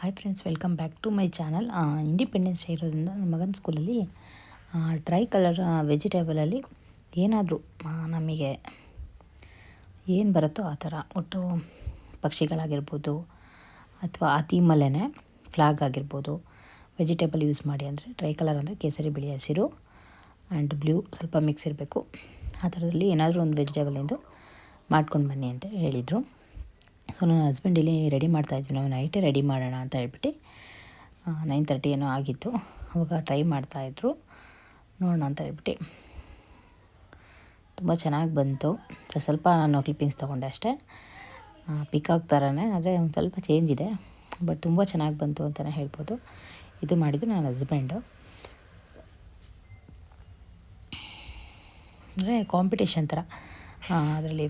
Hi friends, welcome back to my channel. Independence day ಇರೋದ್ರಿಂದ ನನ್ನ ಮಗನ ಸ್ಕೂಲಲ್ಲಿ ಟ್ರೈ ಕಲರ್ ವೆಜಿಟೇಬಲಲ್ಲಿ ಏನಾದರೂ ನಮಗೆ ಏನು ಬರುತ್ತೋ ಆ ಥರ ಒಟ್ಟು ಪಕ್ಷಿಗಳಾಗಿರ್ಬೋದು ಅಥವಾ ಆ ಥೀಮಲ್ಲೇ ಫ್ಲಾಗ್ ಆಗಿರ್ಬೋದು ವೆಜಿಟೇಬಲ್ ಯೂಸ್ ಮಾಡಿ. ಅಂದರೆ ಟ್ರೈ ಕಲರ್ ಅಂದರೆ ಕೇಸರಿ ಬಿಳಿ ಹಸಿರು ಆ್ಯಂಡ್ ಬ್ಲೂ ಸ್ವಲ್ಪ ಮಿಕ್ಸ್ ಇರಬೇಕು. ಆ ಥರದಲ್ಲಿ ಏನಾದರೂ ಒಂದು ವೆಜಿಟೇಬಲಿಂದು ಮಾಡ್ಕೊಂಡು ಬನ್ನಿ ಅಂತ ಹೇಳಿದರು. ಸೊ ನನ್ನ ಹಸ್ಬೆಂಡ್ ಇಲ್ಲಿ ರೆಡಿ ಮಾಡ್ತಾಯಿದ್ವಿ, ನಾವು ನೈಟೇ ರೆಡಿ ಮಾಡೋಣ ಅಂತ ಹೇಳ್ಬಿಟ್ಟು 9:30 ಏನೋ ಆಗಿತ್ತು. ಅವಾಗ ಟ್ರೈ ಮಾಡ್ತಾಯಿದ್ರು, ನೋಡೋಣ ಅಂತ ಹೇಳ್ಬಿಟ್ಟು. ತುಂಬ ಚೆನ್ನಾಗಿ ಬಂತು. ಸ್ವಲ್ಪ ನಾನು ಕ್ಲಿಪ್ಪಿಂಗ್ಸ್ ತೊಗೊಂಡೆ ಅಷ್ಟೇ, ಪಿಕಾಕ್ ಥರನೇ, ಆದರೆ ಒಂದು ಸ್ವಲ್ಪ ಚೇಂಜ್ ಇದೆ, ಬಟ್ ತುಂಬ ಚೆನ್ನಾಗಿ ಬಂತು ಅಂತಲೇ ಹೇಳ್ಬೋದು. ಇದು ಮಾಡಿದ್ದು ನನ್ನ ಹಸ್ಬೆಂಡು. ಅಂದರೆ ಕಾಂಪಿಟೇಷನ್ ಥರ, ಅದರಲ್ಲಿ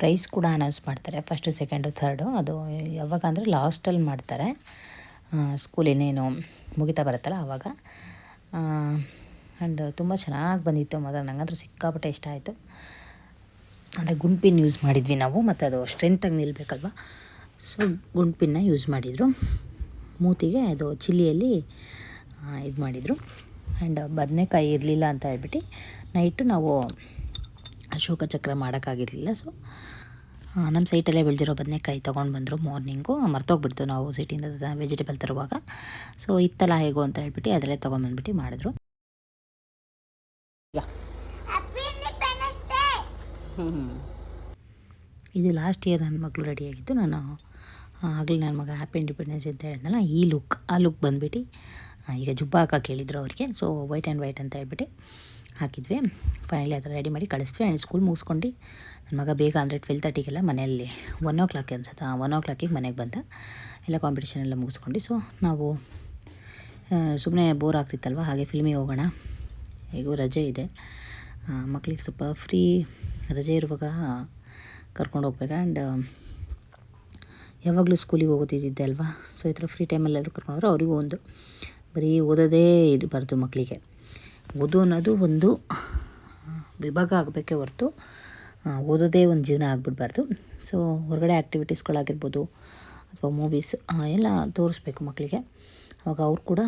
ಪ್ರೈಸ್ ಕೂಡ ಅನೌನ್ಸ್ ಮಾಡ್ತಾರೆ, ಫಸ್ಟು ಸೆಕೆಂಡು ಥರ್ಡು. ಅದು ಯಾವಾಗ ಅಂದರೆ ಲಾಸ್ಟಲ್ಲಿ ಮಾಡ್ತಾರೆ, ಸ್ಕೂಲ್ ಇನ್ನೇನು ಮುಗಿತಾ ಬರುತ್ತಲ್ಲ ಆವಾಗ. ಆ್ಯಂಡ್ ತುಂಬ ಚೆನ್ನಾಗಿ ಬಂದಿತ್ತು ಮಾತ್ರ, ನನಗಂತೂ ಸಿಕ್ಕಾಪಟ್ಟೆ ಇಷ್ಟ ಆಯಿತು. ಅಂದರೆ ಗುಂಡ್ಪಿನ್ ಯೂಸ್ ಮಾಡಿದ್ವಿ ನಾವು, ಮತ್ತು ಅದು ಸ್ಟ್ರೆಂತಾಗಿ ನಿಲ್ಲಬೇಕಲ್ವ, ಸೊ ಗುಂಡ್ಪಿನ್ನ ಯೂಸ್ ಮಾಡಿದರು. ಮೂತಿಗೆ ಅದು ಚಿಲ್ಲಿಯಲ್ಲಿ ಇದು ಮಾಡಿದರು. ಆ್ಯಂಡ್ ಬದನೆಕಾಯಿ ಇರಲಿಲ್ಲ ಅಂತ ಹೇಳ್ಬಿಟ್ಟು ನೈಟು ನಾವು ಅಶೋಕ ಚಕ್ರ ಮಾಡೋಕ್ಕಾಗಿರಲಿಲ್ಲ. ಸೊ ನಮ್ಮ ಸೈಟಲ್ಲೇ ಬೆಳೆದಿರೋ ಬದನೆಕಾಯಿ ತೊಗೊಂಡು ಬಂದರು. ಮಾರ್ನಿಂಗು ಮರ್ತೋಗ್ಬಿಡ್ತು ನಾವು ಸಿಟಿಯಿಂದ ವೆಜಿಟೇಬಲ್ ತರುವಾಗ. ಸೊ ಇತ್ತಲ್ಲ ಹೇಗೋ ಅಂತ ಹೇಳ್ಬಿಟ್ಟು ಅದರಲ್ಲೇ ತೊಗೊಂಬಂದ್ಬಿಟ್ಟು ಮಾಡಿದ್ರು. ಇದು ಲಾಸ್ಟ್ ಇಯರ್ ನನ್ನ ಮಗಳು ರೆಡಿಯಾಗಿತ್ತು. ನಾನು ಆಗಲೇ ನನ್ನ ಮಗ ಹ್ಯಾಪಿ ಇಂಡಿಪೆಂಡೆನ್ಸ್ ಅಂತ ಹೇಳಿದ್ನಲ್ಲ, ಆ ಲುಕ್ ಬಂದುಬಿಟ್ಟು ಈಗ ಜುಬ್ಬ ಹಾಕಕ್ಕೆ ಹೇಳಿದ್ರು ಅವ್ರಿಗೆ. ಸೊ ವೈಟ್ ಆ್ಯಂಡ್ ವೈಟ್ ಅಂತ ಹೇಳ್ಬಿಟ್ಟು ಹಾಕಿದ್ವಿ. ಫೈನಲಿ ಅದನ್ನು ರೆಡಿ ಮಾಡಿ ಕಳಿಸ್ತೀವಿ. ಆ್ಯಂಡ್ ಸ್ಕೂಲ್ ಮುಗಿಸ್ಕೊಂಡು ನನ್ನ ಮಗ ಬೇಗ ಅಂದರೆ 12:30ಗೆಲ್ಲ ಮನೆಯಲ್ಲಿ 1 o'clock ಅನ್ಸುತ್ತೆ, 1 o'clock ಮನೆಗೆ ಬಂದ. ಎಲ್ಲ ಕಾಂಪಿಟೇಷನ್ ಎಲ್ಲ ಮುಗಿಸ್ಕೊಂಡು, ಸೊ ನಾವು ಸುಮ್ಮನೆ ಬೋರ್ ಆಗ್ತಿತ್ತಲ್ವ, ಹಾಗೆ ಫಿಲ್ಮಿಗೆ ಹೋಗೋಣ, ಹೇಗೂ ರಜೆ ಇದೆ, ಮಕ್ಕಳಿಗೆ ಸ್ವಲ್ಪ ಫ್ರೀ ರಜೆ ಇರುವಾಗ ಕರ್ಕೊಂಡು ಹೋಗ್ಬೇಕು. ಆ್ಯಂಡ್ ಯಾವಾಗಲೂ ಸ್ಕೂಲಿಗೆ ಹೋಗೋದಿದ್ದೆ ಅಲ್ವಾ, ಸೊ ಈ ಥರ ಫ್ರೀ ಟೈಮಲ್ಲೆಲ್ಲರೂ ಕರ್ಕೊಂಡ್ರೆ ಅವರಿಗೂ ಒಂದು ಬರೀ ಓದೋದೇ ಇರಬಾರ್ದು. ಮಕ್ಕಳಿಗೆ ಓದು ಅನ್ನೋದು ಒಂದು ವಿಭಾಗ ಆಗಬೇಕೇ ಹೊರತು ಓದೋದೇ ಒಂದು ಜೀವನ ಆಗಿಬಿಡ್ಬಾರ್ದು. ಸೊ ಹೊರಗಡೆ ಆ್ಯಕ್ಟಿವಿಟೀಸ್ಗಳಾಗಿರ್ಬೋದು ಅಥವಾ ಮೂವೀಸ್ ಎಲ್ಲ ತೋರಿಸ್ಬೇಕು ಮಕ್ಕಳಿಗೆ, ಅವಾಗ ಅವ್ರು ಕೂಡ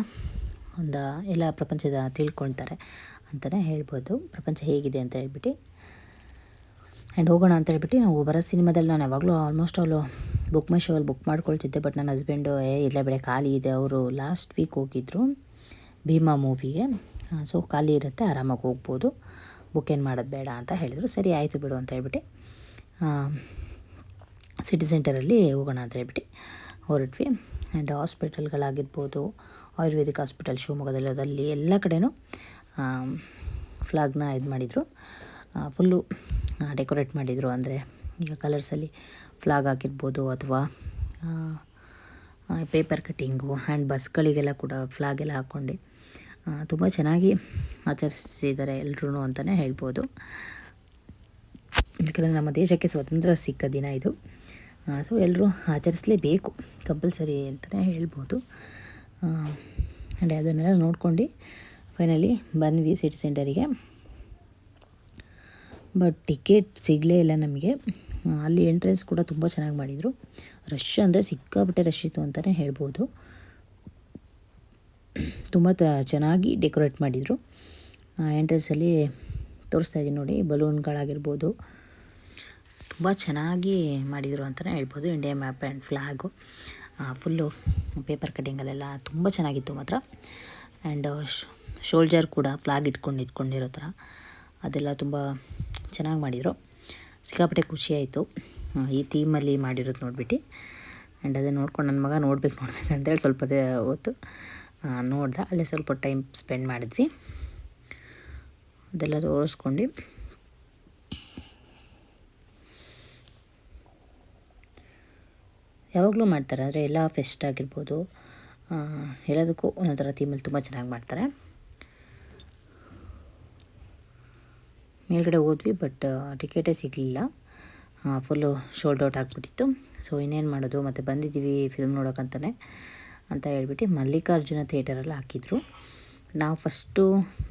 ಒಂದು ಎಲ್ಲ ಪ್ರಪಂಚದ ತಿಳ್ಕೊಳ್ತಾರೆ ಅಂತಲೇ ಹೇಳ್ಬೋದು, ಪ್ರಪಂಚ ಹೇಗಿದೆ ಅಂತ ಹೇಳ್ಬಿಟ್ಟು. ಆ್ಯಂಡ್ ಹೋಗೋಣ ಅಂತ ಹೇಳ್ಬಿಟ್ಟು ನಾವು ಬರೋ ಸಿನಿಮಾದಲ್ಲಿ ನಾನು ಯಾವಾಗಲೂ ಆಲ್ಮೋಸ್ಟ್ ಬುಕ್ ಮೈ ಶೋಲ್ಲಿ ಬುಕ್ ಮಾಡ್ಕೊಳ್ತಿದ್ದೆ. ಬಟ್ ನನ್ನ ಹಸ್ಬೆಂಡು ಇಲ್ಲ ಬೇಡ, ಖಾಲಿ ಇದೆ, ಅವರು ಲಾಸ್ಟ್ ವೀಕ್ ಹೋಗಿದ್ದರು ಭೀಮಾ ಮೂವಿಗೆ, ಸೊ ಖಾಲಿ ಇರುತ್ತೆ, ಆರಾಮಾಗಿ ಹೋಗ್ಬೋದು, ಬುಕ್ ಏನು ಮಾಡೋದು ಬೇಡ ಅಂತ ಹೇಳಿದರು. ಸರಿ ಆಯಿತು ಬಿಡು ಅಂತ ಹೇಳ್ಬಿಟ್ಟು ಸಿಟಿ ಸೆಂಟರಲ್ಲಿ ಹೋಗೋಣ ಅಂತ ಹೇಳ್ಬಿಟ್ಟು ಹೊರಟ್ವಿ. ಆ್ಯಂಡ್ ಹಾಸ್ಪಿಟಲ್ಗಳಾಗಿರ್ಬೋದು, ಆಯುರ್ವೇದಿಕ್ ಹಾಸ್ಪಿಟಲ್ ಶಿವಮೊಗ್ಗದಲ್ಲಿ ಎಲ್ಲ ಕಡೆನೂ ಫ್ಲಾಗ್ನ ಇದು ಮಾಡಿದರು, ಫುಲ್ಲು ಡೆಕೋರೇಟ್ ಮಾಡಿದರು. ಅಂದರೆ ಈಗ ಕಲರ್ಸಲ್ಲಿ ಫ್ಲಾಗ್ ಹಾಕಿರ್ಬೋದು, ಅಥವಾ ಪೇಪರ್ ಕಟ್ಟಿಂಗು, ಆ್ಯಂಡ್ ಬಸ್ಗಳಿಗೆಲ್ಲ ಕೂಡ ಫ್ಲಾಗ್ ಎಲ್ಲ ಹಾಕ್ಕೊಂಡು ತುಂಬ ಚೆನ್ನಾಗಿ ಆಚರಿಸಿದ್ದಾರೆ ಎಲ್ಲರೂ ಅಂತಲೇ ಹೇಳ್ಬೋದು. ಯಾಕಂದರೆ ನಮ್ಮ ದೇಶಕ್ಕೆ ಸ್ವತಂತ್ರ ಸಿಕ್ಕ ದಿನ ಇದು, ಸೊ ಎಲ್ಲರೂ ಆಚರಿಸಲೇಬೇಕು, ಕಂಪಲ್ಸರಿ ಅಂತಲೇ ಹೇಳ್ಬೋದು. ಆ್ಯಂಡ್ ಅದನ್ನೆಲ್ಲ ನೋಡ್ಕೊಂಡು ಫೈನಲಿ ಬಂದ್ವಿ ಸಿಟಿ ಸೆಂಟರಿಗೆ. ಬಟ್ ಟಿಕೆಟ್ ಸಿಗಲೇ ಇಲ್ಲ ನಮಗೆ. ಅಲ್ಲಿ ಎಂಟ್ರೆನ್ಸ್ ಕೂಡ ತುಂಬ ಚೆನ್ನಾಗಿ ಮಾಡಿದರು, ರಶ್ ಅಂದರೆ ಸಿಕ್ಕಾಪಟ್ಟೆ ರಶ್ ಇತ್ತು ಅಂತಲೇ ಹೇಳ್ಬೋದು. ತುಂಬ ಚೆನ್ನಾಗಿ ಡೆಕೋರೇಟ್ ಮಾಡಿದರು. ಎಂಟ್ರೆನ್ಸಲ್ಲಿ ತೋರಿಸ್ತಾ ಇದ್ದೀನಿ ನೋಡಿ, ಬಲೂನ್ಗಳಾಗಿರ್ಬೋದು ತುಂಬ ಚೆನ್ನಾಗಿ ಮಾಡಿದರು ಅಂತಲೇ ಹೇಳ್ಬೋದು. India map and flag full paper ಕಟ್ಟಿಂಗಲ್ಲೆಲ್ಲ ತುಂಬ ಚೆನ್ನಾಗಿತ್ತು ಮಾತ್ರ. ಆ್ಯಂಡ್ ಶೋಲ್ಜರ್ ಕೂಡ ಫ್ಲಾಗ್ ಇಟ್ಕೊಂಡಿರೋ ಥರ ಅದೆಲ್ಲ ತುಂಬ ಚೆನ್ನಾಗಿ ಮಾಡಿದರು. ಸಿಕ್ಕಾಪಟ್ಟೆ ಖುಷಿಯಾಯಿತು ಈ ಥೀಮಲ್ಲಿ ಮಾಡಿರೋದು ನೋಡಿಬಿಟ್ಟು. ಆ್ಯಂಡ್ ಅದನ್ನು ನೋಡ್ಕೊಂಡು ನನ್ನ ಮಗ ನೋಡ್ಬೇಕು ಅಂತೇಳಿ ಸ್ವಲ್ಪ ಹೊತ್ತು ನೋಡ್ದೆ, ಅಲ್ಲೇ ಸ್ವಲ್ಪ ಟೈಮ್ ಸ್ಪೆಂಡ್ ಮಾಡಿದ್ವಿ, ಅದೆಲ್ಲ ತೋರಿಸ್ಕೊಂಡು. ಯಾವಾಗಲೂ ಮಾಡ್ತಾರೆ, ಆದರೆ ಎಲ್ಲ ಫೆಸ್ಟ್ ಆಗಿರ್ಬೋದು ಎಲ್ಲದಕ್ಕೂ ಒಂದೊಂಥರ ಥೀಮಲ್ಲಿ ತುಂಬ ಚೆನ್ನಾಗಿ ಮಾಡ್ತಾರೆ. ಮೇಲ್ಗಡೆ ಹೋದ್ವಿ, ಬಟ್ ಟಿಕೆಟೇ ಸಿಗಲಿಲ್ಲ, ಫುಲ್ಲು ಶೋಲ್ಡ್ ಔಟ್ ಆಗಿಬಿಟ್ಟಿತ್ತು. ಸೊ ಇನ್ನೇನು ಮಾಡೋದು, ಮತ್ತು ಬಂದಿದ್ದೀವಿ ಫಿಲ್ಮ್ ನೋಡೋಕ್ಕಂತಲೇ ಅಂತ ಹೇಳ್ಬಿಟ್ಟು ಮಲ್ಲಿಕಾರ್ಜುನ ಥಿಯೇಟರಲ್ಲಿ ಹಾಕಿದ್ರು. ನಾವು ಫಸ್ಟು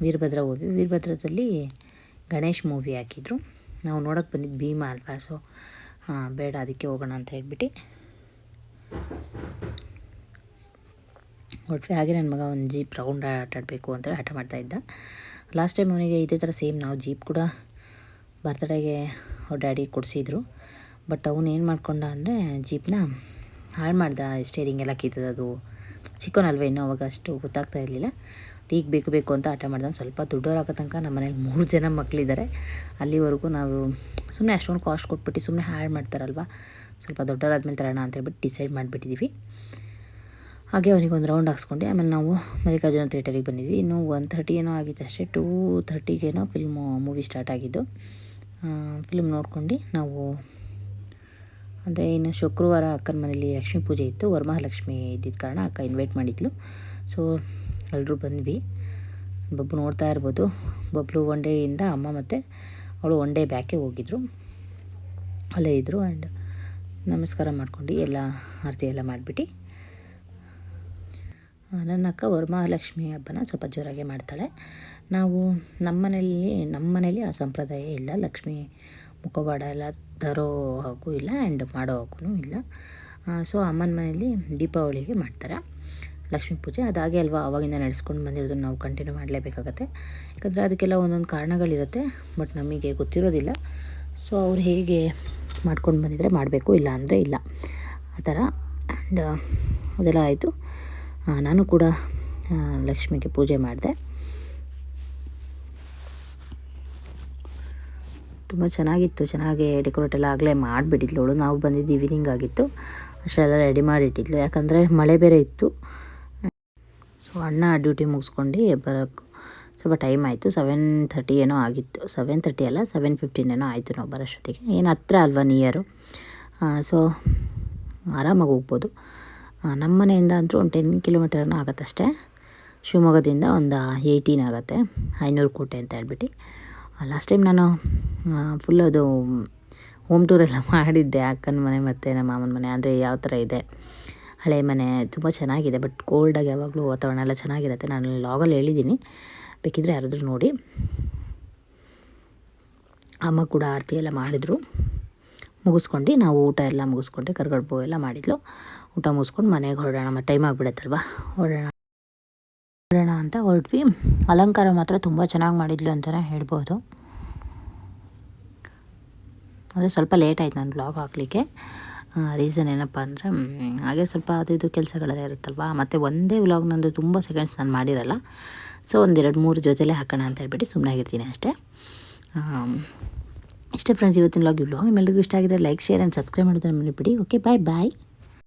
ವೀರಭದ್ರ ಹೋದ್ವಿ, ವೀರಭದ್ರದಲ್ಲಿ ಗಣೇಶ್ ಮೂವಿ ಹಾಕಿದ್ರು. ನಾವು ನೋಡೋಕ್ಕೆ ಬಂದಿದ್ದು ಭೀಮಾ ಅಲ್ವಾ, ಸೊ ಬೇಡ ಅದಕ್ಕೆ ಹೋಗೋಣ ಅಂತ ಹೇಳ್ಬಿಟ್ಟು ಹೊರಟ್ವಿ. ಹಾಗೆ ನನ್ನ ಮಗ ಒಂದು ಜೀಪ್ ರೌಂಡ್ ಆಟಾಡಬೇಕು ಅಂತ ಹಠ ಮಾಡ್ತಾಯಿದ್ದ. ಲಾಸ್ಟ್ ಟೈಮ್ ಅವನಿಗೆ ಇದೇ ಥರ ಸೇಮ್ ನಾವು ಜೀಪ್ ಕೂಡ ಬರ್ತ್ಡೇಗೆ ಅವ್ರ ಡ್ಯಾಡಿ ಕೊಡಿಸಿದ್ರು. ಬಟ್ ಅವನು ಏನು ಮಾಡ್ಕೊಂಡ ಅಂದರೆ ಜೀಪ್ನ ಹಾಳು ಮಾಡ್ದ. ಸ್ಟೇರಿಂಗ್ ಎಲ್ಲ ಕಿತ್ತದದು. ಚಿಕ್ಕವನಲ್ವ ಇನ್ನೂ ಅವಾಗ ಅಷ್ಟು ಗೊತ್ತಾಗ್ತಾ ಇರಲಿಲ್ಲ. ಈಗ ಬೇಕು ಅಂತ ಆಟ ಮಾಡ್ದೆ. ಸ್ವಲ್ಪ ದೊಡ್ಡವರಾಗೋ ತನಕ ನಮ್ಮ ಮನೇಲಿ 3 ಜನ ಮಕ್ಕಳಿದ್ದಾರೆ. ಅಲ್ಲಿವರೆಗೂ ನಾವು ಸುಮ್ಮನೆ ಅಷ್ಟೊಂದು ಕಾಸ್ಟ್ ಕೊಟ್ಬಿಟ್ಟು ಸುಮ್ಮನೆ ಹಾಳು ಮಾಡ್ತಾರಲ್ವ, ಸ್ವಲ್ಪ ದೊಡ್ಡವರಾದ್ಮೇಲೆ ತರೋಣ ಅಂತೇಳ್ಬಿಟ್ಟು ಡಿಸೈಡ್ ಮಾಡಿಬಿಟ್ಟಿದ್ದೀವಿ. ಹಾಗೆ ಅವನಿಗೆ ಒಂದು ರೌಂಡ್ ಹಾಕ್ಸ್ಕೊಂಡು ಆಮೇಲೆ ನಾವು ಮಲ್ಲಿಕಾರ್ಜುನ ಥಿಯೇಟರಿಗೆ ಬಂದಿದ್ವಿ. ಇನ್ನೂ 1:30 ಏನೋ ಆಗಿತ್ತು ಅಷ್ಟೇ. 2:30ಗೇನೋ ಮೂವಿ ಸ್ಟಾರ್ಟ್ ಆಗಿದ್ದು. ಫಿಲ್ಮ್ ನೋಡ್ಕೊಂಡು ನಾವು ಅಂದರೆ ಇನ್ನು ಶುಕ್ರವಾರ ಅಕ್ಕನ ಮನೇಲಿ ಲಕ್ಷ್ಮೀ ಪೂಜೆ ಇತ್ತು. ವರಮಹಾಲಕ್ಷ್ಮಿ ಇದ್ದಿದ್ದ ಕಾರಣ ಅಕ್ಕ ಇನ್ವೈಟ್ ಮಾಡಿದ್ಲು. ಸೊ ಎಲ್ಲರೂ ಬಂದ್ವಿ. ಬಬ್ಲು ನೋಡ್ತಾ ಇರ್ಬೋದು. ಬಬ್ಲು ಒನ್ ಡೇಯಿಂದ ಅಮ್ಮ ಮತ್ತು ಅವಳು ಒನ್ ಡೇ ಬ್ಯಾಕೆ ಹೋಗಿದ್ರು, ಅಲ್ಲೇ ಇದ್ದರು. ಆ್ಯಂಡ್ ನಮಸ್ಕಾರ ಮಾಡ್ಕೊಂಡು ಎಲ್ಲ ಆರತಿ ಎಲ್ಲ ಮಾಡಿಬಿಟ್ಟು ನನ್ನ ಅಕ್ಕ ವರಮಹಾಲಕ್ಷ್ಮಿ ಹಬ್ಬನ ಸ್ವಲ್ಪ ಜೋರಾಗೆ ಮಾಡ್ತಾಳೆ. ನಾವು ನಮ್ಮ ಮನೇಲಿ ಆ ಸಂಪ್ರದಾಯ ಇಲ್ಲ. ಲಕ್ಷ್ಮಿ ಮುಖವಾಡ ಎಲ್ಲ ತರೋ ಹಾಗೂ ಇಲ್ಲ ಆ್ಯಂಡ್ ಮಾಡೋ ಹಾಗೂ ಇಲ್ಲ. ಸೊ ಅಮ್ಮನ ಮನೇಲಿ ದೀಪಾವಳಿಗೆ ಮಾಡ್ತಾರೆ ಲಕ್ಷ್ಮೀ ಪೂಜೆ. ಅದಾಗೆ ಅಲ್ವಾ ಆವಾಗಿಂದ ನಡೆಸ್ಕೊಂಡು ಬಂದಿರೋದನ್ನು ನಾವು ಕಂಟಿನ್ಯೂ ಮಾಡಲೇಬೇಕಾಗತ್ತೆ. ಯಾಕಂದರೆ ಅದಕ್ಕೆಲ್ಲ ಒಂದೊಂದು ಕಾರಣಗಳಿರುತ್ತೆ, ಬಟ್ ನಮಗೆ ಗೊತ್ತಿರೋದಿಲ್ಲ. ಸೊ ಅವ್ರು ಹೇಗೆ ಮಾಡ್ಕೊಂಡು ಬಂದಿದ್ರೆ ಮಾಡಬೇಕು, ಇಲ್ಲ ಅಂದರೆ ಇಲ್ಲ, ಆ ಥರ. ಆ್ಯಂಡ್ ಅದೆಲ್ಲ ಆಯಿತು. ನಾನು ಕೂಡ ಲಕ್ಷ್ಮಿಗೆ ಪೂಜೆ ಮಾಡಿದೆ. ತುಂಬ ಚೆನ್ನಾಗಿತ್ತು. ಚೆನ್ನಾಗಿ ಡೆಕೋರೇಟ್ ಎಲ್ಲ ಆಗಲೇ ಮಾಡಿಬಿಟ್ಟಿದ್ಲು ಅವಳು. ನಾವು ಬಂದಿದ್ದು ಈವ್ನಿಂಗ್ ಆಗಿತ್ತು, ಅಷ್ಟೆಲ್ಲ ರೆಡಿ ಮಾಡಿಟ್ಟಿದ್ಲು. ಯಾಕಂದರೆ ಮಳೆ ಬೇರೆ ಇತ್ತು. ಸೊ ಅಣ್ಣ ಡ್ಯೂಟಿ ಮುಗಿಸ್ಕೊಂಡು ಬರೋಕ್ಕೆ ಸ್ವಲ್ಪ ಟೈಮ್ ಆಯಿತು. 7:30 ಏನೋ ಆಗಿತ್ತು. 7:30 ಅಲ್ಲ 7:15 ಏನೋ ಆಯಿತು ನಾವು ಬರೋಷ್ಟೊತ್ತಿಗೆ. ಏನು ಹತ್ರ ಅಲ್ವಾ, ನಿಯರು. ಸೊ ಆರಾಮಾಗಿ ಹೋಗ್ಬೋದು. ನಮ್ಮ ಮನೆಯಿಂದ ಅಂತೂ ಒಂದು 10 ಕಿಲೋಮೀಟರ್ನೂ ಆಗುತ್ತಷ್ಟೇ. ಶಿವಮೊಗ್ಗದಿಂದ ಒಂದು 18 ಆಗುತ್ತೆ. 500 ಕೋಟೆ ಅಂತ ಹೇಳ್ಬಿಟ್ಟು. ಲಾಸ್ಟ್ ಟೈಮ್ ನಾನು ಫುಲ್ ಅದು ಹೋಮ್ ಟೂರೆಲ್ಲ ಮಾಡಿದ್ದೆ. ಅಕ್ಕನ ಮನೆ ಮತ್ತು ನಮ್ಮ ಮಾಮನ ಮನೆ. ಅಂದರೆ ಯಾವ ಥರ ಇದೆ ಹಳೆ ಮನೆ, ತುಂಬ ಚೆನ್ನಾಗಿದೆ. ಬಟ್ ಕೋಲ್ಡಾಗಿ ಯಾವಾಗಲೂ ವಾತಾವರಣ ಎಲ್ಲ ಚೆನ್ನಾಗಿರುತ್ತೆ. ನಾನು ಲಾಗಲ್ಲಿ ಹೇಳಿದ್ದೀನಿ, ಬೇಕಿದ್ದರೆ ಯಾರಾದರೂ ನೋಡಿ. ಅಮ್ಮ ಕೂಡ ಆರತಿ ಎಲ್ಲ ಮಾಡಿದ್ರು. ಮುಗಿಸ್ಕೊಂಡು ನಾವು ಊಟ ಎಲ್ಲ ಮುಗಿಸ್ಕೊಂಡು ಕರ್ಗಡ್ಬು ಎಲ್ಲ ಮಾಡಿದ್ಲು. ಊಟ ಮುಗಿಸ್ಕೊಂಡು ಮನೆಗೆ ಹೊರಡೋಣ, ಮತ್ತು ಟೈಮ್ ಆಗಿಬಿಡುತ್ತಲ್ವ, ಹೊರಡೋಣ ಅಂತ ಹೊರಟ್ವಿ. ಅಲಂಕಾರ ಮಾತ್ರ ತುಂಬ ಚೆನ್ನಾಗಿ ಮಾಡಿದ್ಲು ಅಂತಲೇ ಹೇಳ್ಬೋದು. ಅಂದರೆ ಸ್ವಲ್ಪ ಲೇಟ್ ಆಯ್ತು ನಾನು ಬ್ಲಾಗ್ ಹಾಕಲಿಕ್ಕೆ. ರೀಸನ್ ಏನಪ್ಪ ಅಂದರೆ ಹಾಗೆ ಸ್ವಲ್ಪ ಅದು ಇದು ಕೆಲಸಗಳೆಲ್ಲ ಇರುತ್ತಲ್ವ. ಮತ್ತು ಒಂದೇ ವ್ಲಾಗ್ ನಂದು ತುಂಬ ಸೆಕೆಂಡ್ಸ್ ನಾನು ಮಾಡಿರಲ್ಲ. ಸೊ 1-2-3 ಜೊತೆಲೇ ಹಾಕೋಣ ಅಂತ ಹೇಳ್ಬಿಟ್ಟು ಸುಮ್ಮನೆ ಆಗಿರ್ತೀನಿ ಅಷ್ಟೇ. ಇಷ್ಟೇ ಫ್ರೆಂಡ್ಸ್ ಇವತ್ತಿನ ವ್ಲಾಗ್. ನಿಮ್ಮೆಲ್ಲರಿಗೂ ಇಷ್ಟ ಆಗಿದ್ರೆ ಲೈಕ್, ಶೇರ್ ಆ್ಯಂಡ್ ಸಬ್ಸ್ಕ್ರೈಬ್ ಮಾಡೋದನ್ನು ಮರಿಬೇಡಿ. ಓಕೆ, ಬಾಯ್.